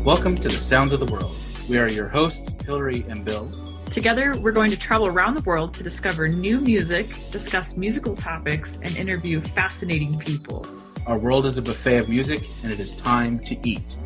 Welcome to the Sounds of the World. We are your hosts, Hillary and Bill. Together, we're going to travel around the world to discover new music, discuss musical topics, and interview fascinating people. Our world is a buffet of music, and it is time to eat.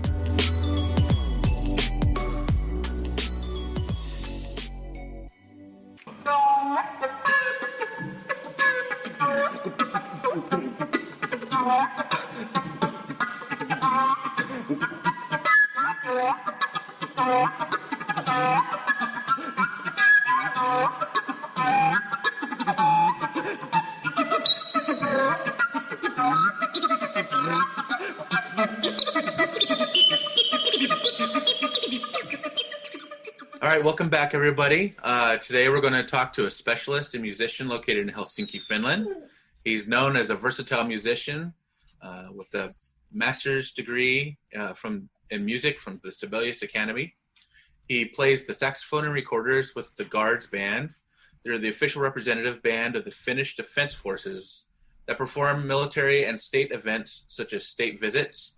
All right, welcome back, everybody. Today we're going to talk to a specialist and musician located in Helsinki, Finland. He's known as a versatile musician with a master's degree in music from the Sibelius Academy. He plays the saxophone and recorders with the Guards Band. They're the official representative band of the Finnish Defense Forces that perform military and state events such as state visits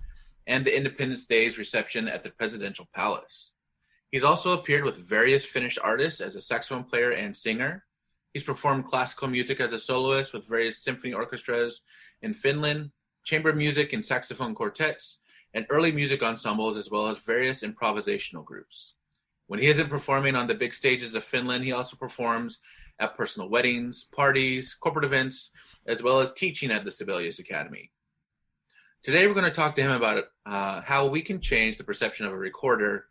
and the Independence Day's reception at the Presidential Palace. He's also appeared with various Finnish artists as a saxophone player and singer. He's performed classical music as a soloist with various symphony orchestras in Finland, chamber music and saxophone quartets, and early music ensembles, as well as various improvisational groups. When he isn't performing on the big stages of Finland, he also performs at personal weddings, parties, corporate events, as well as teaching at the Sibelius Academy. Today, we're going to talk to him about how we can change the perception of a recorder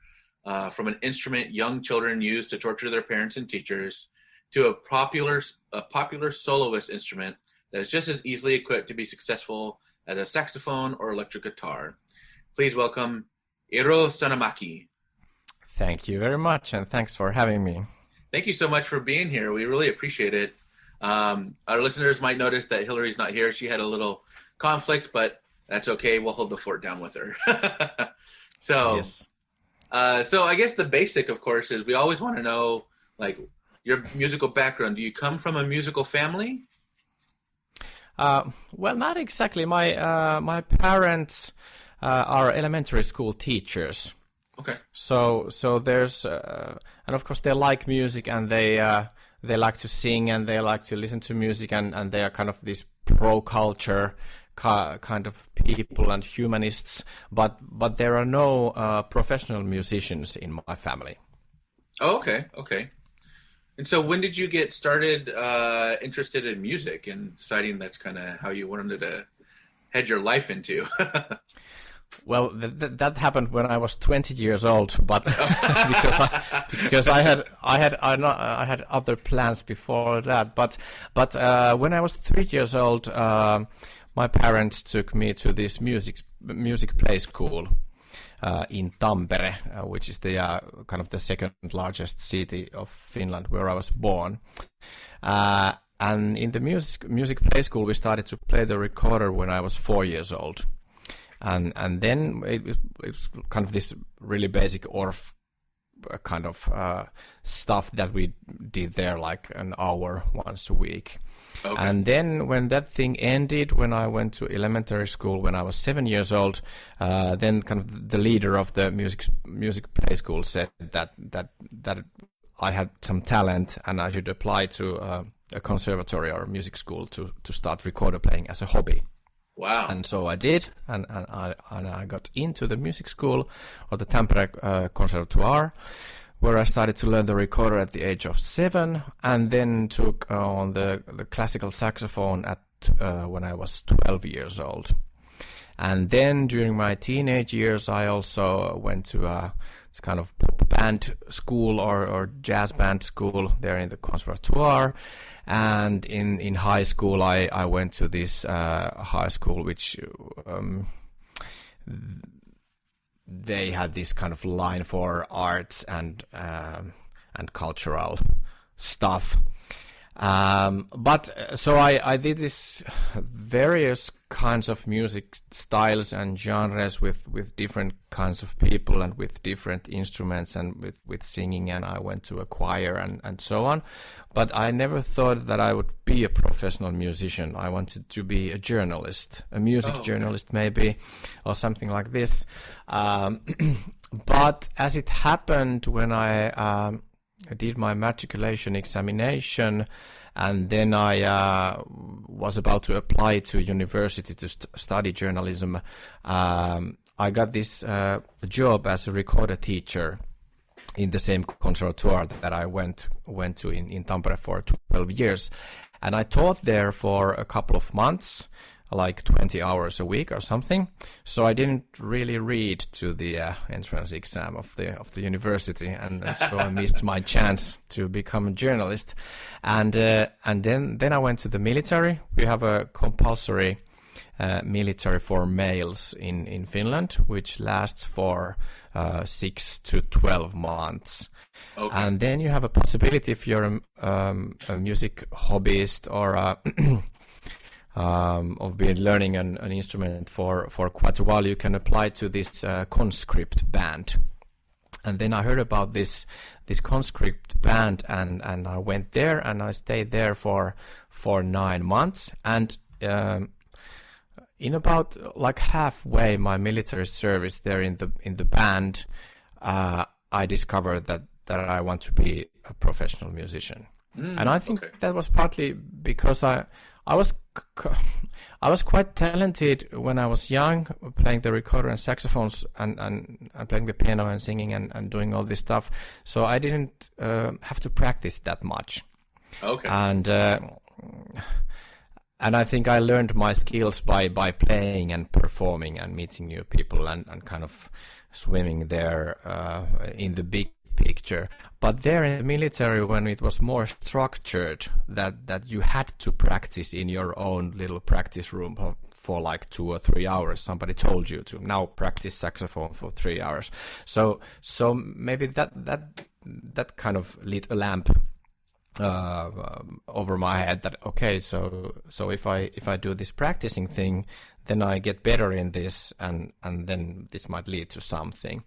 from an instrument young children use to torture their parents and teachers to a popular soloist instrument that is just as easily equipped to be successful as a saxophone or electric guitar. Please welcome Eero Saunamaki. Thank you very much, and thanks for having me. Thank you so much for being here. We really appreciate it. Our listeners might notice that Hillary's not here. She had a little conflict, but that's okay. We'll hold the fort down with her. Yes. So I guess the basic, of course, is we always want to know, like, your musical background. Do you come from a musical family? Well, not exactly. My parents are elementary school teachers. Okay. So there's and of course they like music, and they like to sing, and they like to listen to music, and they are kind of this pro culture kind of people and humanists, but there are no professional musicians in my family. Oh, okay. And so when did you get started interested in music and deciding that's kind of how you wanted to head your life into? Well, that happened when I was 20 years old, but because I had other plans before that. But when I was 3 years old, my parents took me to this music play school in Tampere, which is the kind of the second largest city of Finland, where I was born. And in the music play school, we started to play the recorder when I was 4 years old. And then it was kind of this really basic Orff kind of stuff that we did there, like an hour once a week. Okay. And then when that thing ended, when I went to elementary school when I was 7 years old, then kind of the leader of the music play school said that I had some talent and I should apply to a conservatory or a music school to start recorder playing as a hobby. Wow. And so I did, and I got into the music school, or the Tampere Conservatoire, where I started to learn the recorder at the age of 7, and then took on the classical saxophone at when I was 12 years old. And then during my teenage years, I also went to this kind of pop band school or jazz band school there in the Conservatoire. And in high school, I went to this high school which they had this kind of line for arts and cultural stuff. So I did this various kinds of music styles and genres with different kinds of people and with different instruments and with singing, and I went to a choir and so on. But I never thought that I would be a professional musician. I wanted to be a journalist, a music journalist maybe, or something like this. But as it happened, when I did my matriculation examination, and then I was about to apply to university to study journalism. I got this job as a recorder teacher in the same conservatoire that I went to in Tampere for 12 years. And I taught there for a couple of months, like 20 hours a week or something. So I didn't really read to the entrance exam of the university, and so I missed my chance to become a journalist. And then I went to the military. We have a compulsory military for males in Finland, which lasts for 6 to 12 months. Okay. And then you have a possibility, if you're a music hobbyist or of been learning an instrument for quite a while, you can apply to this conscript band. And then I heard about this conscript band, and I went there, and I stayed there for 9 months. And in about like halfway my military service there in the band, I discovered that I want to be a professional musician. And I think that was partly because I was quite talented when I was young, playing the recorder and saxophones and playing the piano and singing and doing all this stuff. So I didn't have to practice that much. Okay. And I think I learned my skills by playing and performing and meeting new people and kind of swimming there in the big picture. But there in the military, when it was more structured, that you had to practice in your own little practice room for like 2 or 3 hours. Somebody told you to now practice saxophone for 3 hours. So maybe that kind of lit a lamp over my head that okay, so if I do this practicing thing, then I get better in this, and then this might lead to something.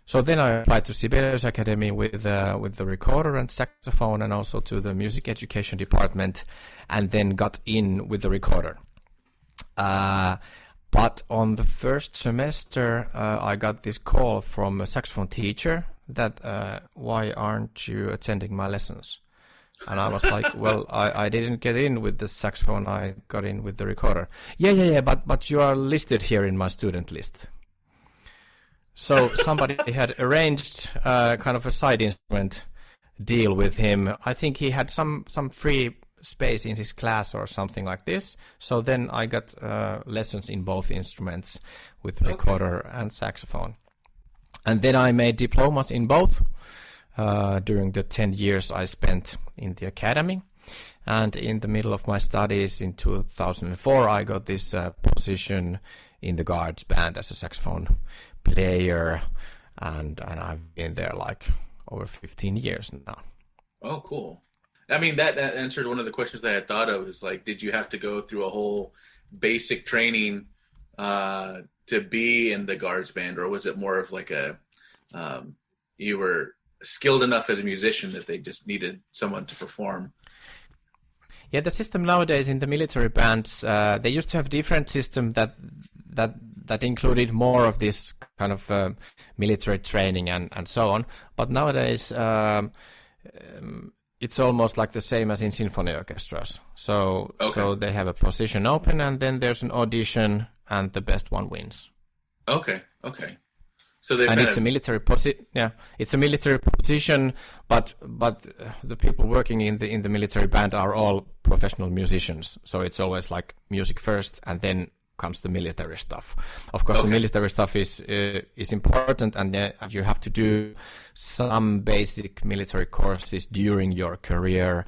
So then I applied to Sibelius Academy with the recorder and saxophone, and also to the music education department, and then got in with the recorder. But on the first semester, I got this call from a saxophone teacher that why aren't you attending my lessons? And I was like, well, I didn't get in with the saxophone, I got in with the recorder. Yeah, but you are listed here in my student list. So somebody had arranged kind of a side instrument deal with him. I think he had some free space in his class or something like this. So then I got lessons in both instruments with recorder and saxophone. And then I made diplomas in both during the 10 years I spent in the academy. And in the middle of my studies in 2004, I got this position in the Guards band as a saxophone player, and I've been there like over 15 years now. Oh, cool. I mean, that answered one of the questions that I had thought of, is like, did you have to go through a whole basic training to be in the Guards band, or was it more of like you were skilled enough as a musician that they just needed someone to perform? Yeah, the system nowadays in the military bands, they used to have different system that included more of this kind of military training and so on. But nowadays, it's almost like the same as in symphony orchestras. So they have a position open, and then there's an audition, and the best one wins. Okay. So it's a military position. Yeah, it's a military position, but the people working in the military band are all professional musicians. So it's always like music first, and then comes the military stuff. Of course, the military stuff is important, and you have to do some basic military courses during your career.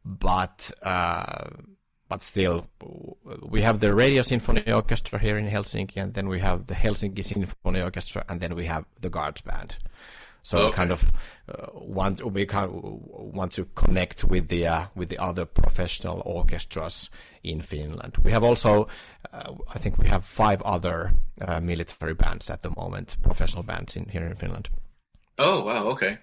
But still, we have the Radio Symphony Orchestra here in Helsinki, and then we have the Helsinki Symphony Orchestra, and then we have the Guards band. So we kind of want to connect with the other professional orchestras in Finland. We have also, I think we have 5 other military bands at the moment, professional bands here in Finland. Oh wow! Okay.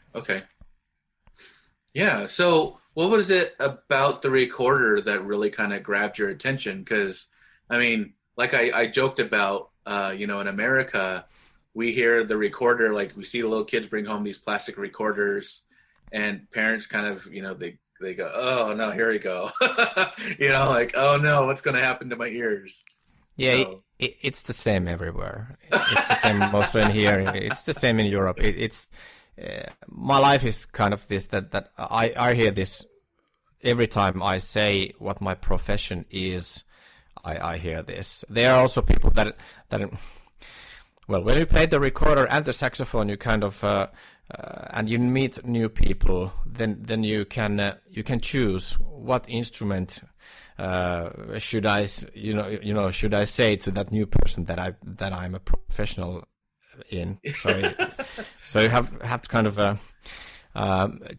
Yeah. So, what was it about the recorder that really kind of grabbed your attention? Because, I mean, like I joked about, in America, we hear the recorder, like we see the little kids bring home these plastic recorders, and parents kind of, they go, oh no, here we go, like, oh no, what's going to happen to my ears? Yeah, so. It's the same everywhere. It's the same also in here. It's the same in Europe. It's my life is kind of this that I hear this every time I say what my profession is. I hear this. There are also people that well, when you play the recorder and the saxophone, you kind of and you meet new people. Then you can choose what instrument should I should I say to that new person that I'm a professional in. So you have to kind of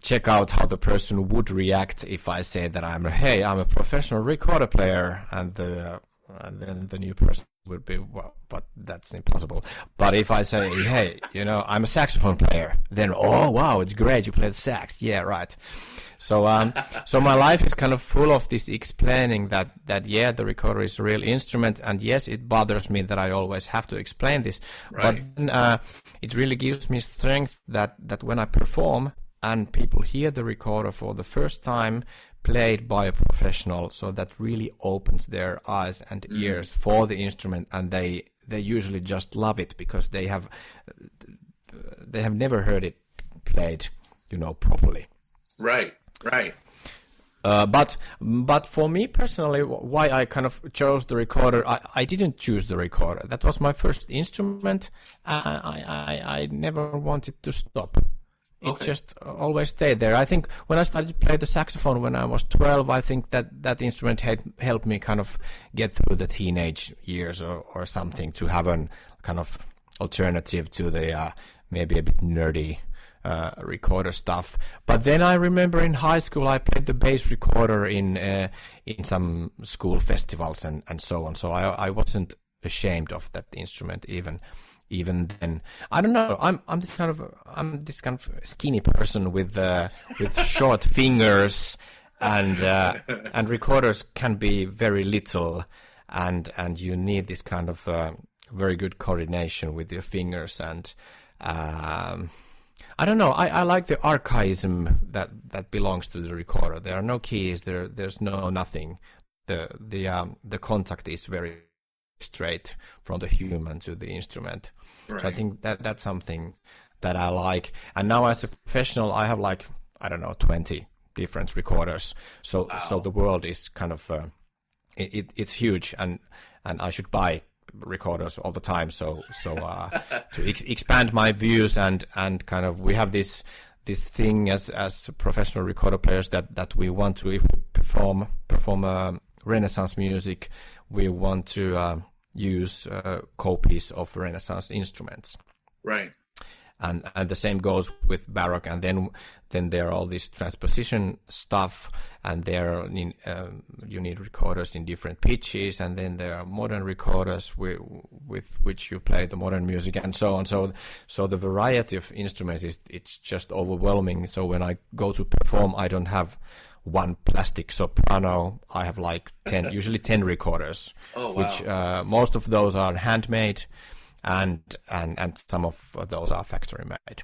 check out how the person would react if I say that I'm a professional recorder player, and then the new person would be, well, but that's impossible. But if I say, hey, I'm a saxophone player, then, oh wow, it's great, you play the sax, yeah, right. So my life is kind of full of this explaining that yeah, the recorder is a real instrument, and yes, it bothers me that I always have to explain this, right. But then, it really gives me strength that when I perform and people hear the recorder for the first time played by a professional, so that really opens their eyes and ears for the instrument, and they usually just love it because they have never heard it played, properly. Right. But for me personally, why I kind of chose the recorder, I didn't choose the recorder. That was my first instrument. I never wanted to stop. It just always stayed there. I think when I started to play the saxophone when I was 12, I think that instrument had helped me kind of get through the teenage years or something, to have an kind of alternative to the maybe a bit nerdy recorder stuff. But then I remember in high school I played the bass recorder in some school festivals and so on. So I wasn't ashamed of that instrument even then. I don't know. I'm this kind of skinny person with short fingers, and recorders can be very little, and you need this kind of very good coordination with your fingers, and I don't know. I like the archaism that belongs to the recorder. There are no keys. There's nothing. The contact is very straight from the human to the instrument. Right. So I think that's something that I like. And now as a professional, I have 20 different recorders. So wow. So the world is kind of it's huge, and I should buy recorders all the time. So to expand my views and kind of, we have this thing as professional recorder players that we want to, if we perform Renaissance music, we want to use copies of Renaissance instruments. Right. And the same goes with baroque, and then there are all this transposition stuff, and there you need recorders in different pitches, and then there are modern recorders with which you play the modern music, and so on. So the variety of instruments it's just overwhelming. So when I go to perform, I don't have one plastic soprano. I have usually 10 recorders. Oh, wow. Which most of those are handmade, and some of those are factory made.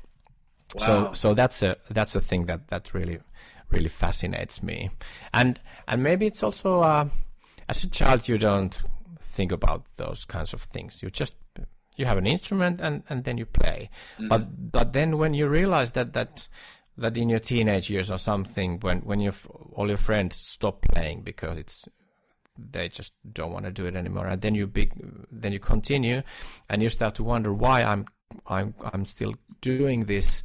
Wow. So that's a thing that really really fascinates me, and maybe it's also as a child you don't think about those kinds of things. You have an instrument and then you play. Mm-hmm. But then when you realize that in your teenage years or something, when all your friends stop playing because they just don't want to do it anymore, and then you continue, and you start to wonder why I'm still doing this.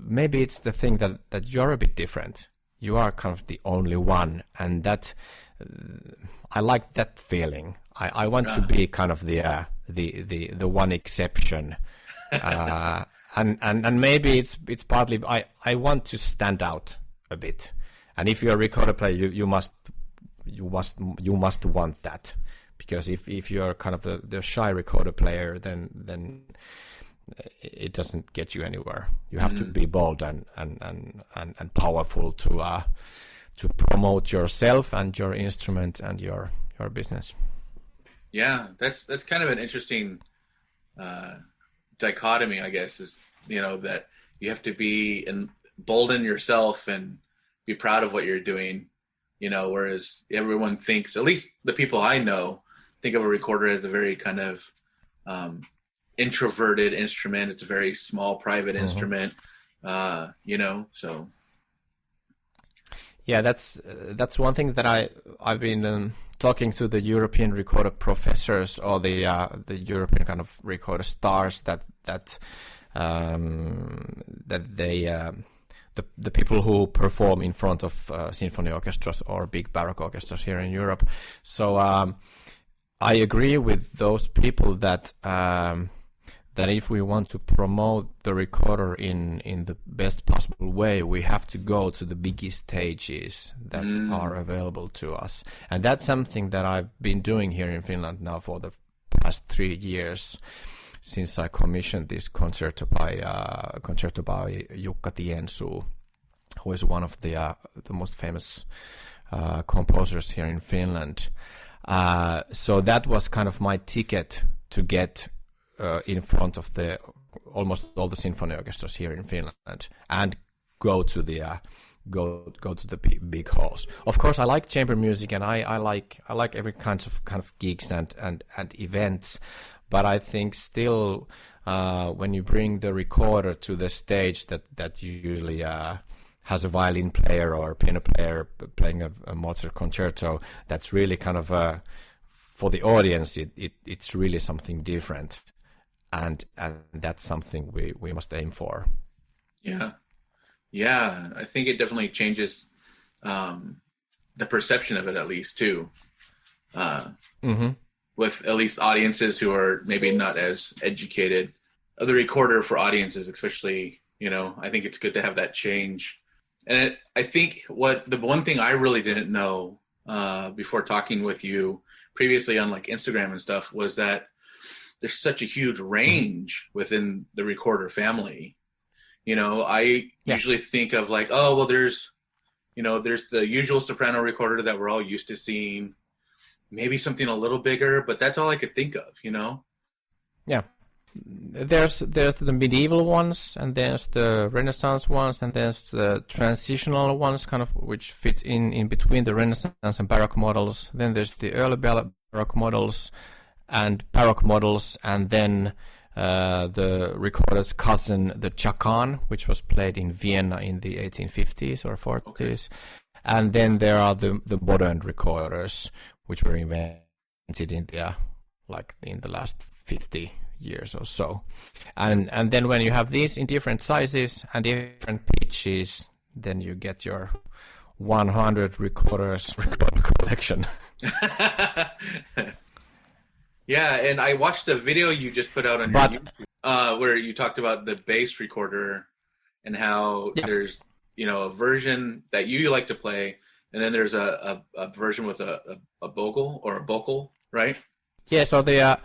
Maybe it's the thing that you're a bit different. You are kind of the only one, and that I like that feeling. I want to be kind of the one exception. and maybe it's partly I want to stand out a bit, and if you're a recorder player, you must want that, because if you're kind of the shy recorder player, then it doesn't get you anywhere. You have to be bold and powerful to promote yourself and your instrument and your business. Yeah, that's kind of an interesting dichotomy, I guess, is, that you have to be embolden yourself and be proud of what you're doing, whereas everyone thinks, at least the people I know, think of a recorder as a very kind of introverted instrument. It's a very small, private instrument, so. Yeah, that's one thing that I've been talking to the European recorder professors, or the European kind of recorder stars that they the people who perform in front of symphony orchestras or big baroque orchestras here in Europe. So I agree with those people that if we want to promote the recorder in the best possible way, we have to go to the biggest stages that are available to us. And that's something that I've been doing here in Finland now for the past 3 years, since I commissioned this concerto by Jukka Tiensuu, who is one of the most famous composers here in Finland. So that was kind of my ticket to get in front of almost all the symphony orchestras here in Finland, and go to the big halls. Of course, I like chamber music, and I like every kind of gigs and events. But I think still, when you bring the recorder to the stage that usually has a violin player or a piano player playing a Mozart concerto, that's really kind of for the audience. It's really something different. And that's something we must aim for. Yeah, I think it definitely changes the perception of it, at least, too. With at least audiences who are maybe not as educated. The recorder for audiences, especially, I think it's good to have that change. And I think the one thing I really didn't know before talking with you previously on like Instagram and stuff was that there's such a huge range within the recorder family. I usually think of like, oh, well, there's the usual soprano recorder that we're all used to seeing, maybe something a little bigger, but that's all I could think of, Yeah. There's the medieval ones, and there's the Renaissance ones, and there's the transitional ones, kind of, which fit in between the Renaissance and Baroque models. Then there's the early Baroque models and Baroque models, and then the recorder's cousin, the chakan, which was played in Vienna in the 1850s or 40s. Okay. And then there are the modern recorders, which were invented in the last 50 years or so. And then when you have these in different sizes and different pitches, then you get your 100 recorder collection. Yeah, and I watched a video you just put out on your YouTube, where you talked about the bass recorder and how there's a version that you like to play, and then there's a version with a bogle or a vocal, right? Yeah, so the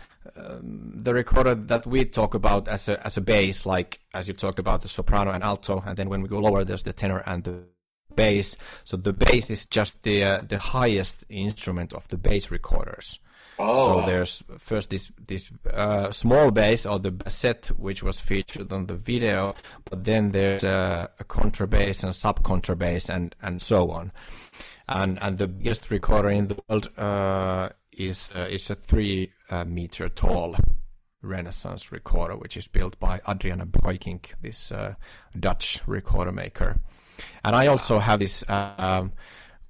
recorder that we talk about as a bass, like as you talked about the soprano and alto, and then when we go lower, there's the tenor and the bass. So the bass is just the highest instrument of the bass recorders. Oh. So there's first this small bass, or the bassette, which was featured on the video, but then there's a contrabass and subcontrabass and so on. And the biggest recorder in the world is a 3 meter tall Renaissance recorder, which is built by Adriana Breukink, this Dutch recorder maker. And I also have this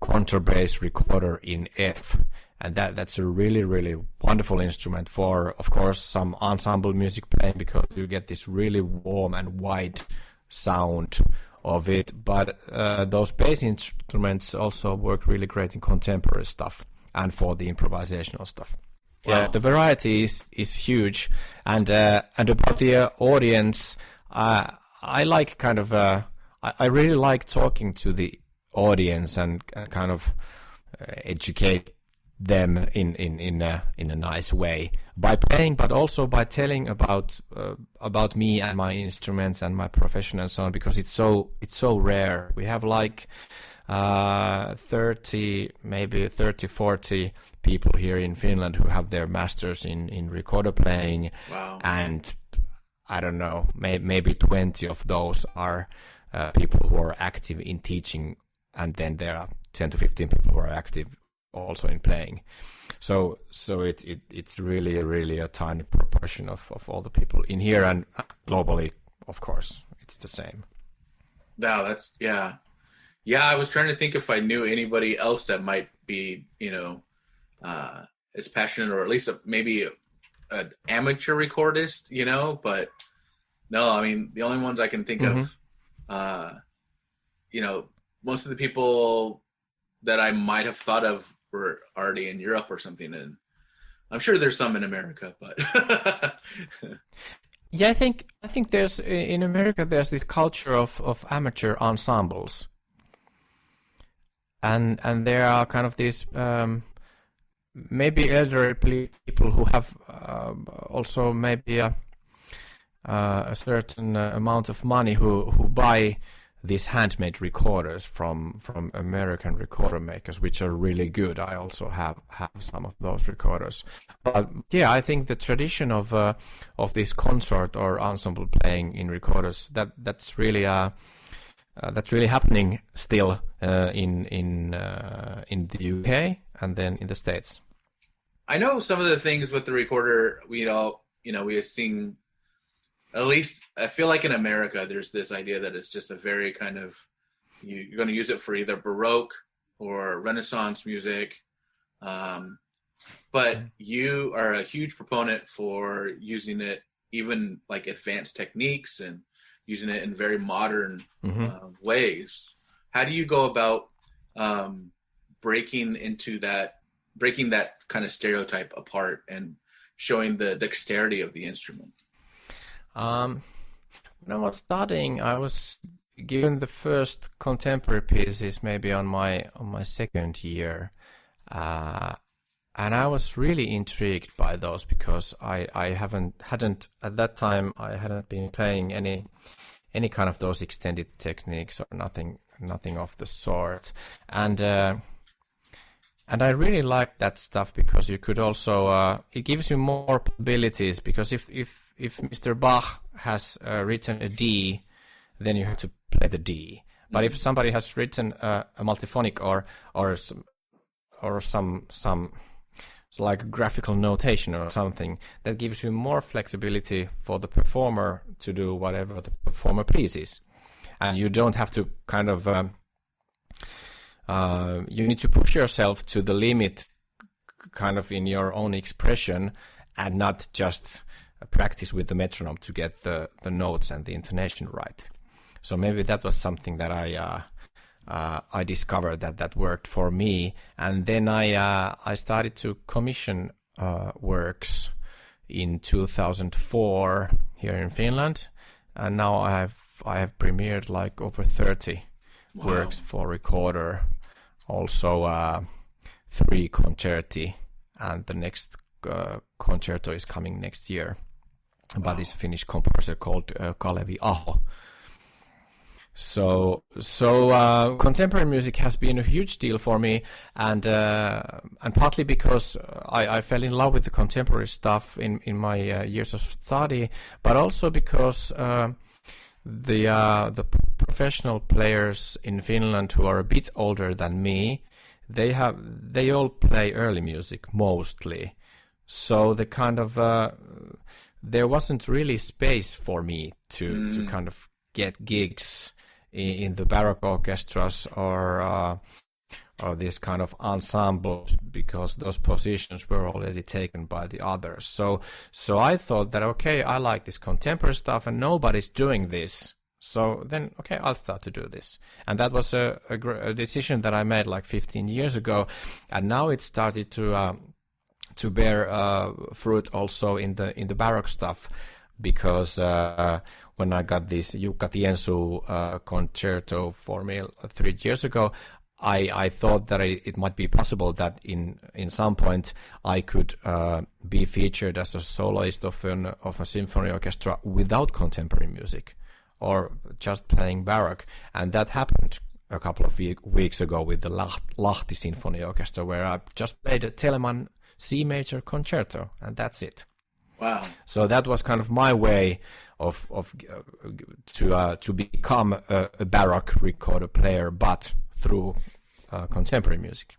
contrabass recorder in F. And that's a really, really wonderful instrument for, of course, some ensemble music playing, because you get this really warm and wide sound of it. But those bass instruments also work really great in contemporary stuff and for the improvisational stuff. Wow. Yeah, the variety is huge. And about the audience, I like kind of I really like talking to the audience and kind of educate them in a nice way by playing, but also by telling about me and my instruments and my profession and so on, because it's so rare. We have like 40 people here in Finland who have their masters in recorder playing. Wow. And I don't know, maybe 20 of those are people who are active in teaching, and then there are 10 to 15 people who are active also in playing. So it's really a tiny proportion of all the people in here, and globally, of course, it's the same. Wow, that's I was trying to think if I knew anybody else that might be, as passionate, or at least maybe an amateur recordist, but no, I mean, the only ones I can think of, most of the people that I might have thought of were already in Europe or something, and I'm sure there's some in America, but yeah, I think there's in America there's this culture of amateur ensembles, and there are kind of these maybe elderly people who have also maybe a certain amount of money who buy these handmade recorders from American recorder makers, which are really good. I also have some of those recorders. But yeah, I think the tradition of this consort or ensemble playing in recorders, that's really happening still in the UK and then in the States. I know some of the things with the recorder. We have seen. At least I feel like in America, there's this idea that it's just a very kind of, you're going to use it for either baroque or Renaissance music. But you are a huge proponent for using it, even like advanced techniques, and using it in very modern ways. How do you go about breaking that kind of stereotype apart and showing the dexterity of the instrument? When I was studying, I was given the first contemporary pieces maybe on my second year, and I was really intrigued by those because I hadn't at that time I hadn't been playing any kind of those extended techniques or nothing of the sort, and I really liked that stuff because you could also it gives you more possibilities, because if Mr. Bach has written a D, then you have to play the D. But if somebody has written a multiphonic or some like graphical notation or something, that gives you more flexibility for the performer to do whatever the performer pleases, and you don't have to kind of you need to push yourself to the limit, kind of in your own expression, and not just practice with the metronome to get the notes and the intonation right. So maybe that was something that I discovered that worked for me, and then I started to commission works in 2004 here in Finland, and now I have premiered like over 30 works for recorder, also 3 concerti, and the next concerto is coming next year by this Finnish composer called Kalevi Aho. So contemporary music has been a huge deal for me, and partly because I fell in love with the contemporary stuff in my years of study, but also because the professional players in Finland who are a bit older than me, they all play early music mostly. So the kind of there wasn't really space for me to kind of get gigs in the baroque orchestras or this kind of ensemble, because those positions were already taken by the others. So I thought that, okay, I like this contemporary stuff and nobody's doing this. So then, okay, I'll start to do this. And that was a decision that I made like 15 years ago. And now it started to bear fruit also in the baroque stuff, because when I got this Jukka Tiensu concerto for me 3 years ago, I thought that it might be possible that in some point I could be featured as a soloist of a symphony orchestra without contemporary music, or just playing baroque. And that happened a couple of weeks ago with the Lahti Symphony Orchestra, where I just played a Telemann C major concerto, and that's it. Wow! So that was kind of my way of to become a baroque recorder player, but through contemporary music.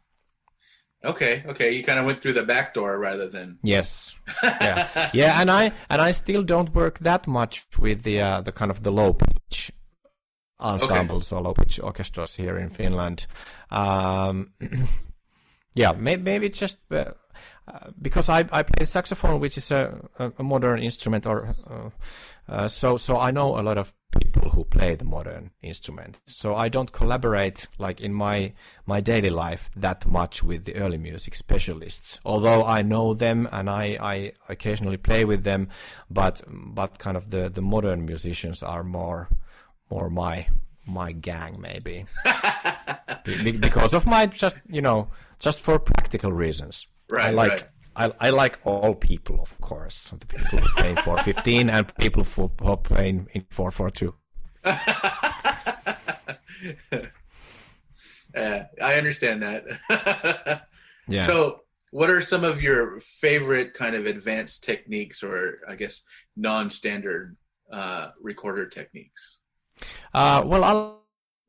Okay. You kind of went through the back door rather than. Yes. Yeah. And I still don't work that much with the kind of the low pitch ensembles or low pitch orchestras here in Finland. Maybe it's just because I play saxophone, which is a modern instrument, so I know a lot of people who play the modern instrument. So I don't collaborate like in my daily life that much with the early music specialists, although I know them and I occasionally play with them, but kind of the modern musicians are more my gang, maybe. Because of my just for practical reasons. Right. I like all people, of course. The people who play in 415 and people who are playing in 442. I understand that. Yeah. So, what are some of your favorite kind of advanced techniques, or I guess non-standard recorder techniques? Well, I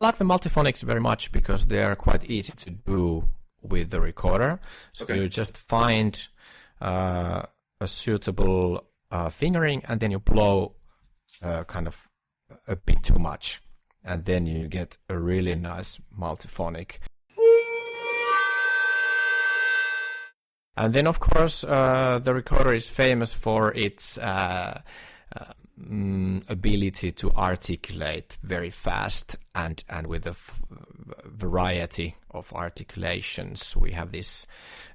like the multiphonics very much because they are quite easy to do with the recorder. So you just find a suitable fingering, and then you blow kind of a bit too much, and then you get a really nice multiphonic. And then, of course, the recorder is famous for its ability to articulate very fast and with a variety of articulations. We have this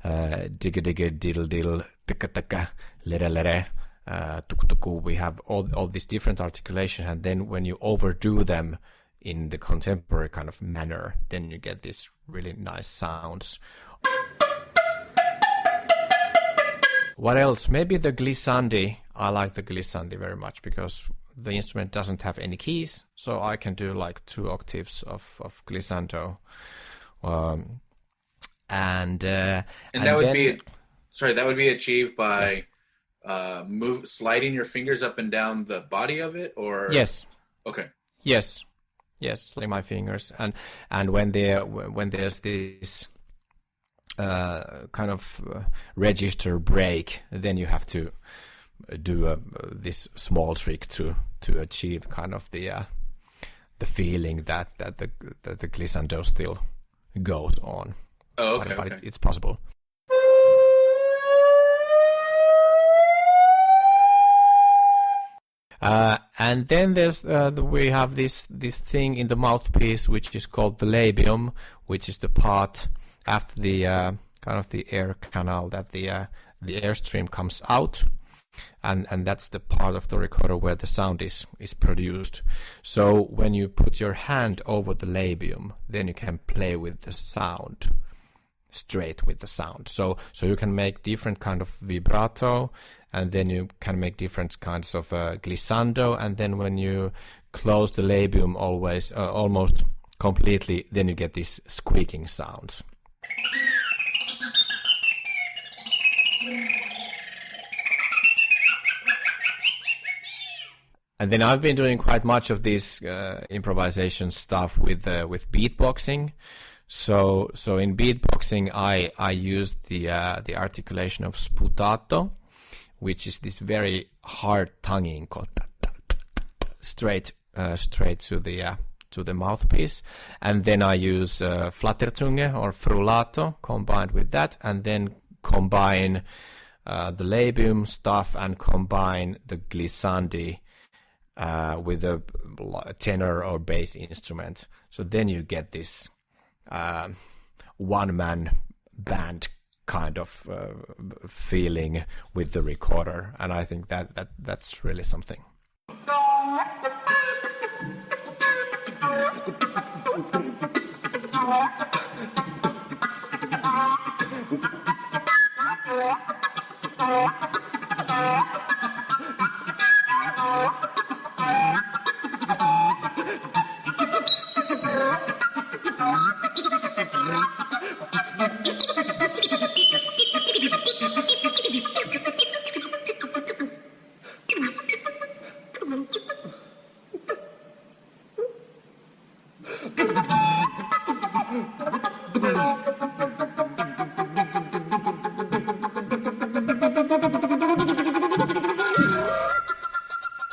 digga digga diddle diddle ticka ticka lere lere tuk tuku. We have all these different articulations, and then when you overdo them in the contemporary kind of manner, then you get these really nice sounds. What else? Maybe the glissandi. I like the glissandi very much because the instrument doesn't have any keys, so I can do like 2 octaves of glissando. And that would be that would be achieved by sliding your fingers up and down the body of it, or yes. Okay. Yes, sliding my fingers, and when there's this kind of register break, then you have to do this small trick to achieve kind of the feeling that the glissando still goes on. Oh, okay. But it's possible. And then there's we have this thing in the mouthpiece which is called the labium, which is the part after the kind of the air canal that the airstream comes out, and that's the part of the recorder where the sound is produced. So when you put your hand over the labium, then you can play with the sound, straight with the sound. So you can make different kind of vibrato, and then you can make different kinds of glissando, and then when you close the labium almost completely, then you get these squeaking sounds. And then I've been doing quite much of this improvisation stuff with beatboxing. So in beatboxing, I used the articulation of sputato, which is this very hard tonguing called straight to the mouthpiece, and then I use flatterzunge or frullato combined with that, and then combine the labium stuff and combine the glissandi with a tenor or bass instrument. So then you get this one-man band kind of feeling with the recorder, and I think that's really something.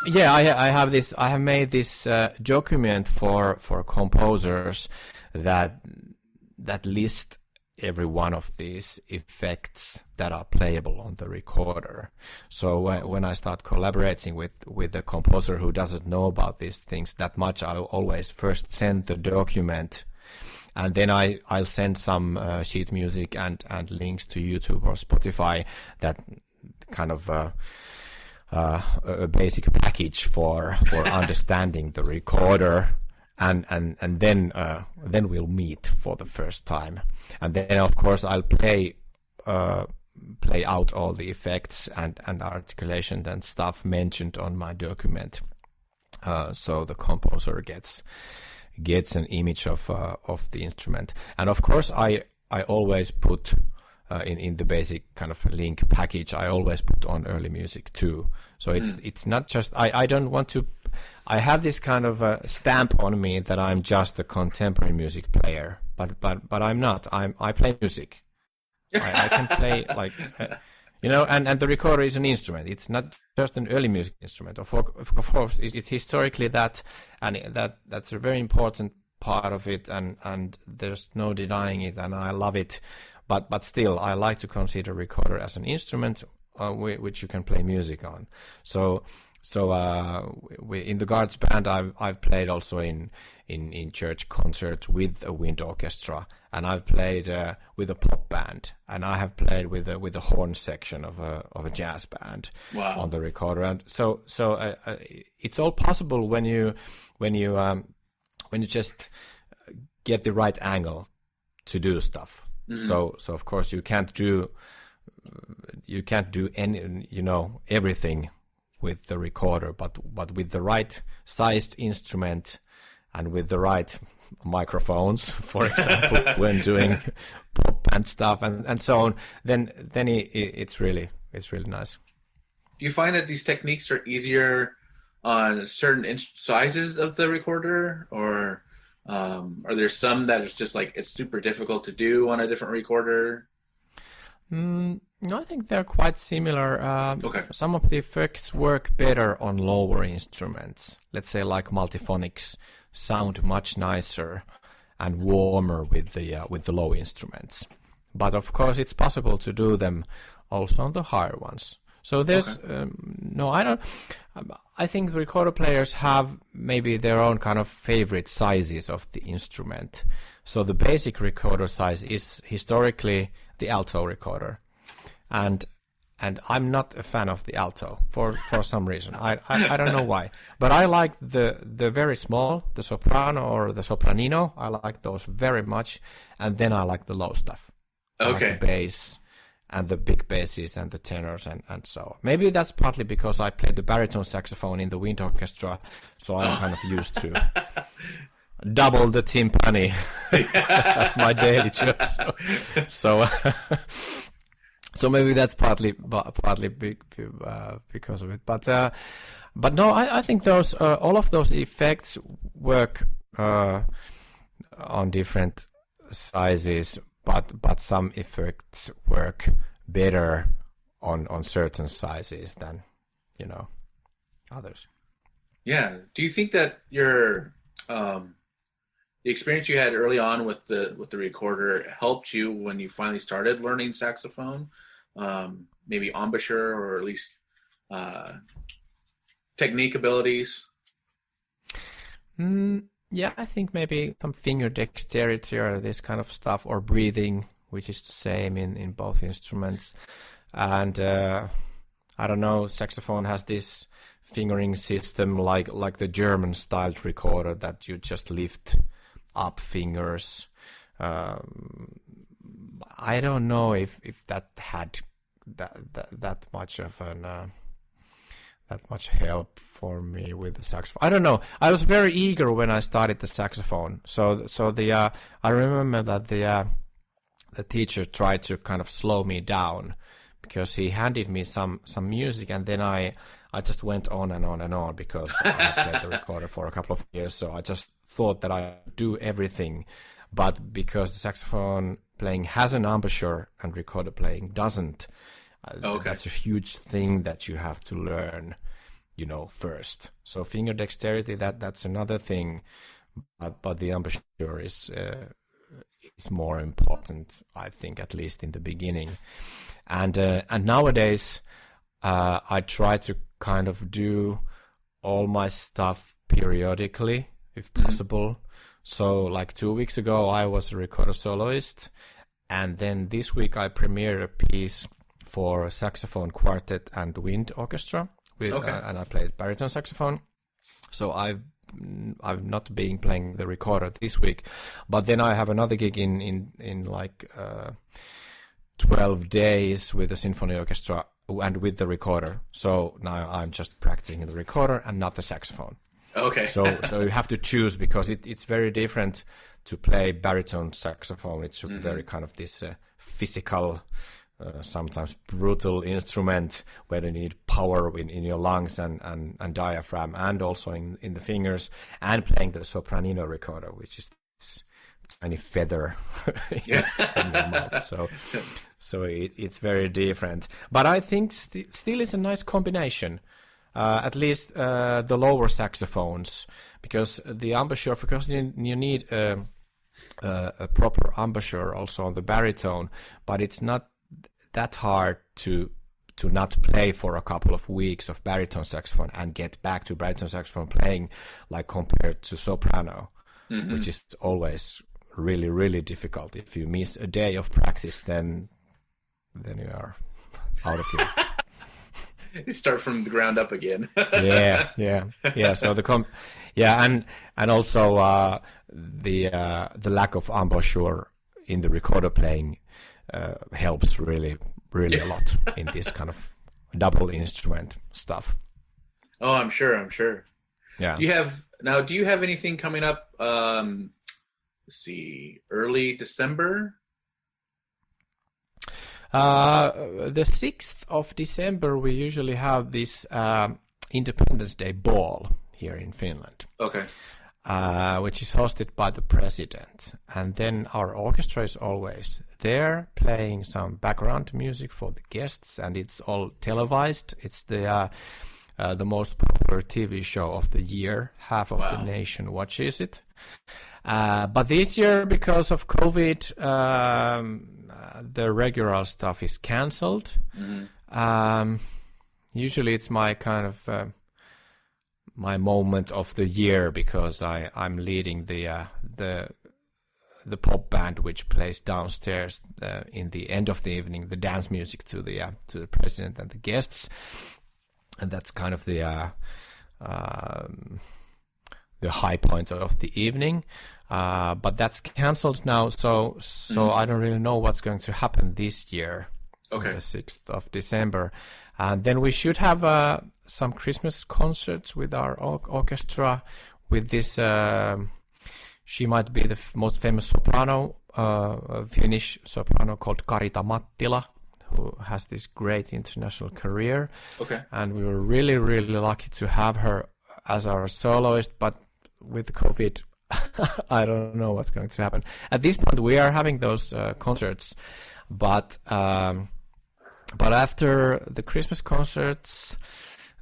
Yeah, I have this. I have made this document for composers that list every one of these effects that are playable on the recorder. So when I start collaborating with a composer who doesn't know about these things that much, I'll always first send the document, and then I'll send some sheet music and links to YouTube or Spotify, that kind of a basic package for understanding the recorder, and then we'll meet for the first time, and then of course I'll play out all the effects and articulation and stuff mentioned on my document, so the composer gets an image of the instrument. And of course I always put in the basic kind of link package, I always put on early music too. So it's not just, I don't want to, I have this kind of a stamp on me that I'm just a contemporary music player, but I'm not. I play music. I can play like, and the recorder is an instrument. It's not just an early music instrument. Of course, it's historically that, and that's a very important part of it, and there's no denying it, and I love it. But still, I like to consider recorder as an instrument which you can play music on. So in the Guards band, I've played also in church concerts with a wind orchestra, and I've played with a pop band, and I have played with a horn section of a jazz band. Wow. On the recorder. And so it's all possible when you just get the right angle to do stuff. Mm-hmm. So of course you can't do any, everything with the recorder, but with the right sized instrument and with the right microphones, for example, when doing pop and stuff and so on, then it's really nice. Do you find that these techniques are easier on certain sizes of the recorder, or are there some that it's just like it's super difficult to do on a different recorder? No, I think they're quite similar. Okay. Some of the effects work better on lower instruments. Let's say like multiphonics sound much nicer and warmer with the low instruments. But of course, it's possible to do them also on the higher ones. So there's I think the recorder players have maybe their own kind of favorite sizes of the instrument. So the basic recorder size is historically the alto recorder, and I'm not a fan of the alto for some reason. I don't know why, but I like the very small, the soprano or the sopranino. I like those very much, and then I like the low stuff. Okay. I like the bass and the big basses and the tenors and so on. Maybe that's partly because I played the baritone saxophone in the wind orchestra, so I'm kind of used to double the timpani. That's my daily job. So maybe that's partly because of it. But no, I think those all of those effects work on different sizes. But some effects work better on certain sizes than others. Yeah. Do you think that your the experience you had early on with the recorder helped you when you finally started learning saxophone? Maybe embouchure or at least technique abilities? Yeah, I think maybe some finger dexterity or this kind of stuff, or breathing which is the same in both instruments. And I don't know, saxophone has this fingering system like the German styled recorder, that you just lift up fingers. I don't know if that had that much of that much help for me with the saxophone. I don't know. I was very eager when I started the saxophone. So the I remember that the teacher tried to kind of slow me down, because he handed me some music, and then I just went on and on and on, because I played the recorder for a couple of years. So I just thought that I do everything, but because the saxophone playing has an embouchure and recorder playing doesn't, that's a huge thing that you have to learn, first. So finger dexterity, that's another thing, but the embouchure is more important, I think, at least in the beginning. And nowadays, I try to kind of do all my stuff periodically, if possible. So like 2 weeks ago, I was a recorder soloist, and then this week I premiered a piece for saxophone quartet and wind orchestra, and I played baritone saxophone. So I've not been playing the recorder this week, but then I have another gig in like 12 days with the symphony orchestra and with the recorder. So now I'm just practicing the recorder and not the saxophone. Okay. So you have to choose, because it's very different to play baritone saxophone. It's very kind of this physical, sometimes brutal instrument where you need power in your lungs and diaphragm, and also in the fingers, and playing the sopranino recorder, which is this tiny feather in your mouth. So it's very different. But I think still it's a nice combination. At least the lower saxophones, because the embouchure, because you need a proper embouchure also on the baritone, but it's not that hard to not play for a couple of weeks of baritone saxophone and get back to baritone saxophone playing, like compared to soprano, which is always really, really difficult. If you miss a day of practice, then you are out of here. You start from the ground up again. yeah. So and also the lack of embouchure in the recorder playing helps really a lot in this kind of double instrument stuff. Oh, I'm sure. Yeah. Do you have anything coming up? Let's see, early December. The 6th of December, we usually have this Independence Day ball here in Finland. Okay. Which is hosted by the president. And then our orchestra is always there playing some background music for the guests, and it's all televised. It's the most popular TV show of the year. Half of the nation watches it. But this year, because of COVID, the regular stuff is cancelled. Usually it's my kind of my moment of the year, because I'm leading the pop band which plays downstairs in the end of the evening, the dance music to the president and the guests, and that's kind of the high point of the evening. But that's cancelled now, so I don't really know what's going to happen this year. Okay. On the 6th of December. And then we should have some Christmas concerts with our orchestra, with this, she might be the most famous soprano, Finnish soprano called Karita Mattila, who has this great international career. Okay. And we were really, really lucky to have her as our soloist, but with COVID, I don't know what's going to happen. At this point, we are having those concerts, but after the Christmas concerts,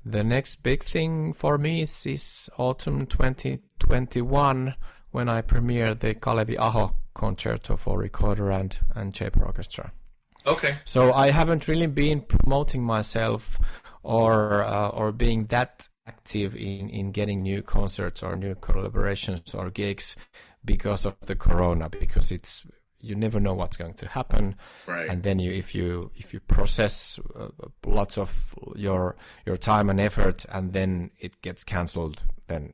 the next big thing for me is autumn 2021, when I premiere the Kalevi Aho concerto for recorder and chamber orchestra. Okay. So I haven't really been promoting myself or being that active in getting new concerts or new collaborations or gigs because of the corona, because it's you never know what's going to happen. Right. And then if you process lots of your time and effort, and then it gets cancelled, then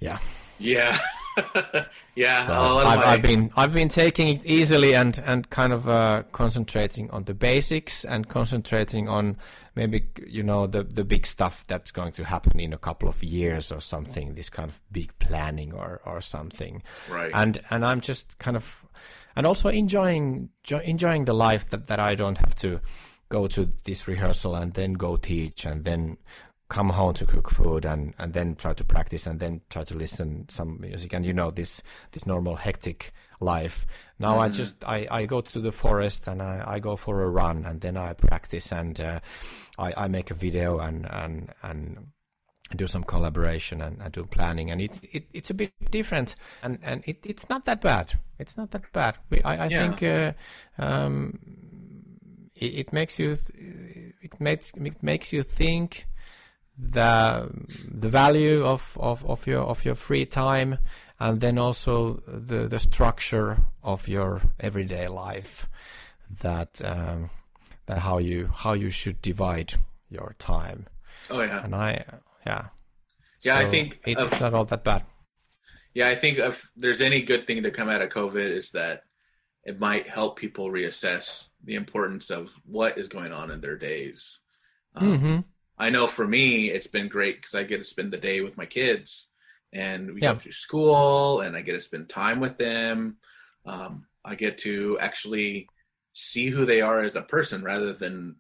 yeah. Yeah. So I've been taking it easily and kind of concentrating on the basics and concentrating on maybe the big stuff that's going to happen in a couple of years or something. This kind of big planning or something. Right. And I'm just kind of and also enjoying the life that I don't have to go to this rehearsal and then go teach and then come home to cook food and then try to practice and then try to listen some music and this normal hectic life. Now I go to the forest and I go for a run and then I practice and I make a video and do some collaboration and I do planning, and it's a bit different and it's not that bad. It's not that bad. I think it makes you think the value of your free time, and then also the structure of your everyday life, that how you should divide your time. Oh yeah. And so I think it's not all that bad. Yeah, I think if there's any good thing to come out of COVID is that it might help people reassess the importance of what is going on in their days. I know for me, it's been great because I get to spend the day with my kids, and we go through school, and I get to spend time with them. I get to actually see who they are as a person rather than,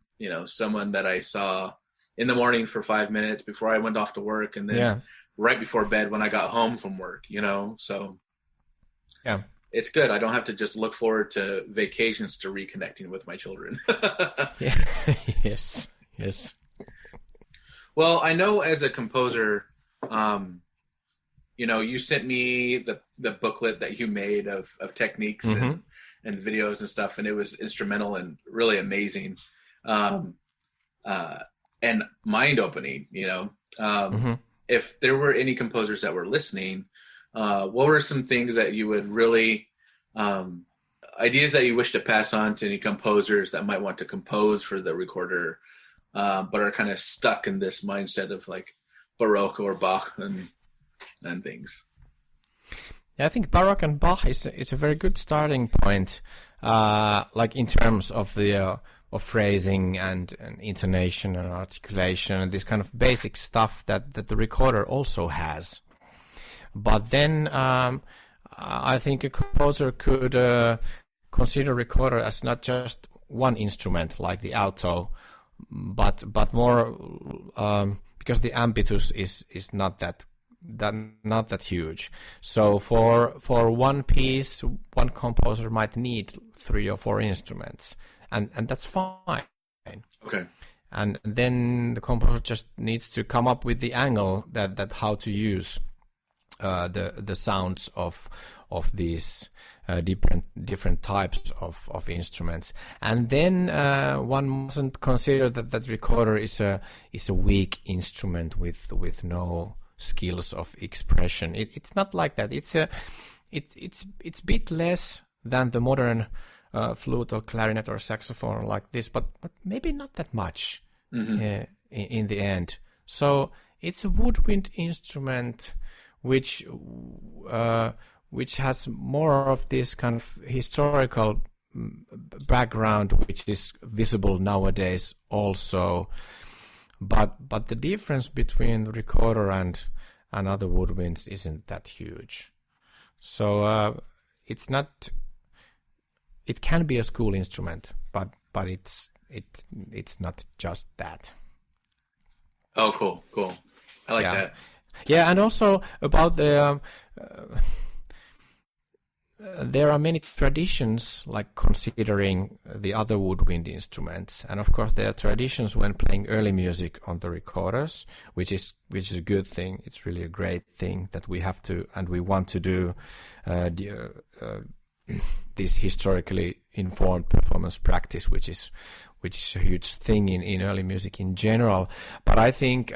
someone that I saw in the morning for 5 minutes before I went off to work, and then right before bed when I got home from work, so yeah, it's good. I don't have to just look forward to vacations to reconnecting with my children. Yes. Well, I know as a composer, you sent me the booklet that you made of techniques and videos and stuff, and it was instrumental and really amazing, and mind-opening, If there were any composers that were listening, what were some things that you would really, ideas that you wish to pass on to any composers that might want to compose for the recorder, but are kind of stuck in this mindset of like Baroque or Bach and things? Yeah, I think Baroque and Bach is a very good starting point, like in terms of the of phrasing and intonation and articulation and this kind of basic stuff that the recorder also has. But then I think a composer could consider recorder as not just one instrument like the alto, but more because the ambitus is not that huge. So for one piece, one composer might need 3 or 4 instruments, and that's fine. Okay. And then the composer just needs to come up with the angle that how to use the sounds of these different types of instruments. And then one mustn't consider that recorder is a weak instrument with no skills of expression. It's not like that. It's a bit less than the modern flute or clarinet or saxophone like this, but maybe not that much in the end. So it's a woodwind instrument which has more of this kind of historical background, which is visible nowadays also. But the difference between the recorder and other woodwinds isn't that huge. So it's not. It can be a school instrument, but it's not just that. Oh, cool. I like that. Yeah, and also about the. There are many traditions, like considering the other woodwind instruments, and of course there are traditions when playing early music on the recorders, which is a good thing. It's really a great thing that we have to and we want to do this historically informed performance practice, which is a huge thing in early music in general. But I think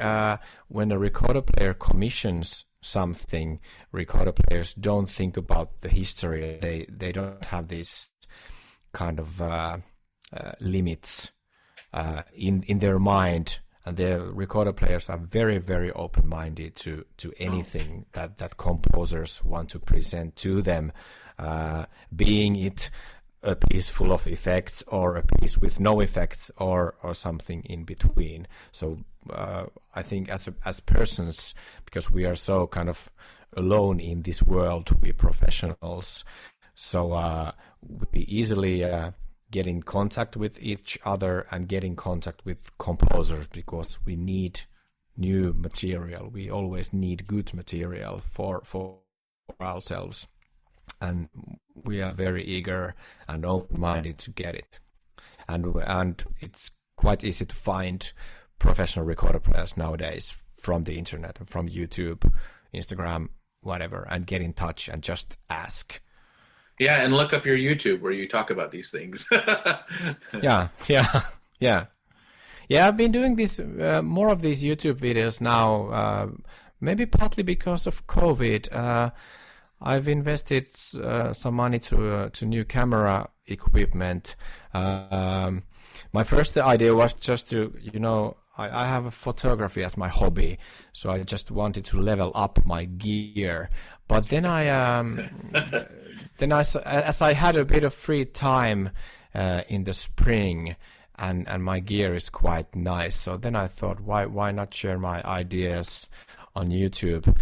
when a recorder player commissions something, recorder players don't think about the history. They don't have these kind of limits in their mind, and the recorder players are very, very open-minded to anything that composers want to present to them, being it a piece full of effects or a piece with no effects or something in between. So I think as persons, because we are so kind of alone in this world, we professionals, so we easily get in contact with each other and get in contact with composers, because we need new material. We always need good material for ourselves, and we are very eager and open-minded to get it. And it's quite easy to find professional recorder players nowadays from the internet, from YouTube, Instagram, whatever, and get in touch and just ask. Yeah, and look up your YouTube where you talk about these things. Yeah. I've been doing this more of these YouTube videos now, maybe partly because of COVID. I've invested some money to new camera equipment. My first idea was just to, I have a photography as my hobby, so I just wanted to level up my gear. But then as I had a bit of free time in the spring, and my gear is quite nice, so then I thought, why not share my ideas on YouTube?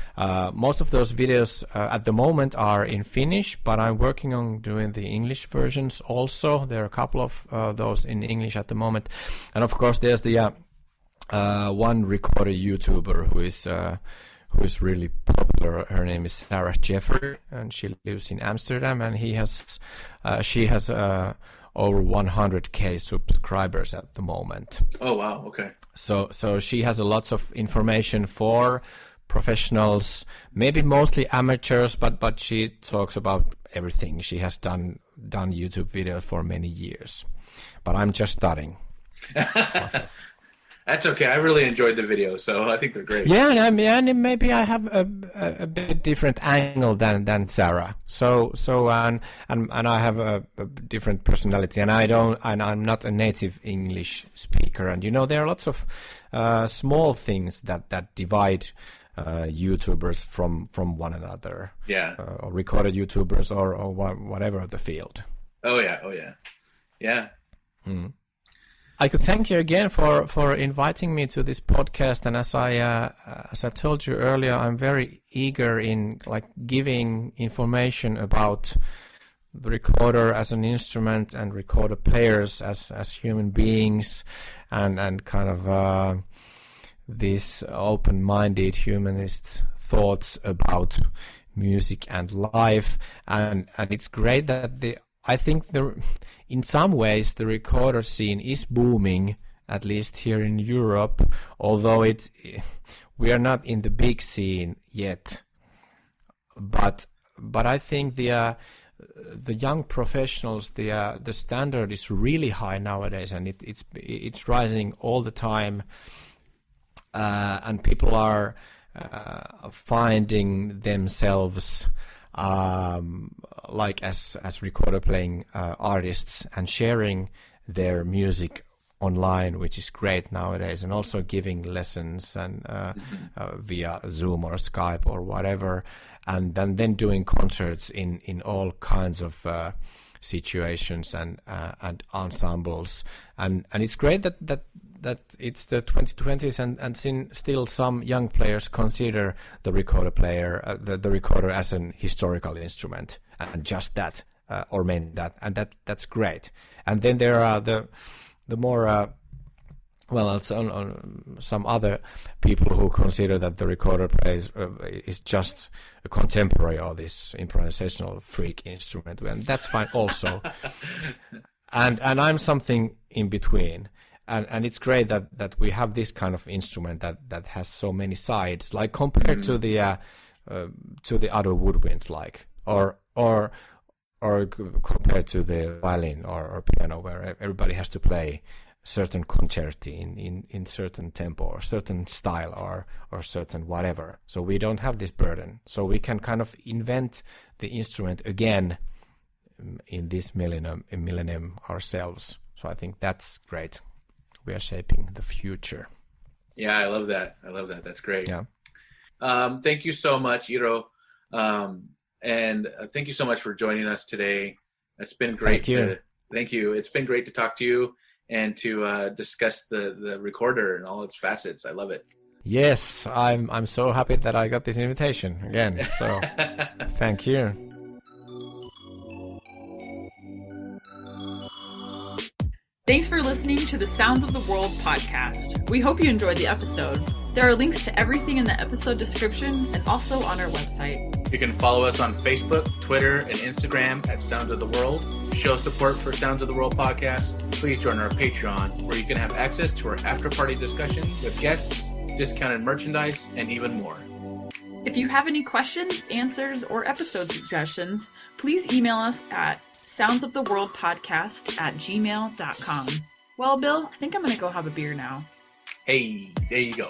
Most of those videos at the moment are in Finnish, but I'm working on doing the English versions also. There are a couple of those in English at the moment, and of course there's the one recorder YouTuber who is really popular. Her name is Sarah Jeffrey, and she lives in Amsterdam, and she has over 100k subscribers at the moment. Oh wow, okay. So she has a lot of information for professionals, maybe mostly amateurs, but she talks about everything. She has done YouTube videos for many years, but I'm just starting myself. That's okay. I really enjoyed the video, so I think they're great. Yeah, and maybe I have a bit different angle than Sarah. So and I have a different personality, and I'm not a native English speaker. And there are lots of small things that divide YouTubers from one another. Yeah. Or recorded YouTubers or whatever the field. Oh yeah. Mm. I could thank you again for inviting me to this podcast, and as I told you earlier, I'm very eager in giving information about the recorder as an instrument and recorder players as human beings, and kind of these open-minded humanist thoughts about music and life, and it's great that I think in some ways the recorder scene is booming, at least here in Europe, although we are not in the big scene yet. But I think the young professionals, the standard is really high nowadays, and it's rising all the time, and people are finding themselves as recorder playing artists and sharing their music online, which is great nowadays, and also giving lessons and via Zoom or Skype or whatever, and then doing concerts in all kinds of situations and ensembles, and it's great that it's the 2020s and still some young players consider the recorder player, the recorder as an historical instrument, and just that, or mean that, and that's great. And then there are the more some other people who consider that the recorder plays is just a contemporary or this improvisational freak instrument, and that's fine also. and I'm something in between. And it's great that we have this kind of instrument that has so many sides, like compared to the other woodwinds, or compared to the violin or piano, where everybody has to play certain concerti in certain tempo or certain style or certain whatever. So we don't have this burden. So we can kind of invent the instrument again in this millennium ourselves. So I think that's great. We are shaping the future. Yeah, I love that. That's great. Yeah. Thank you so much, Eero. And thank you so much for joining us today. It's been great. Thank you. It's been great to talk to you and to discuss the recorder and all its facets. I love it. Yes, I'm so happy that I got this invitation again. So thank you. Thanks for listening to the Sounds of the World podcast. We hope you enjoyed the episode. There are links to everything in the episode description and also on our website. You can follow us on Facebook, Twitter, and Instagram at Sounds of the World. Show support for Sounds of the World podcast. Please join our Patreon, where you can have access to our after-party discussion with guests, discounted merchandise, and even more. If you have any questions, answers, or episode suggestions, please email us at soundsoftheworldpodcast@gmail.com. Well, Bill, I think I'm going to go have a beer now. Hey, there you go.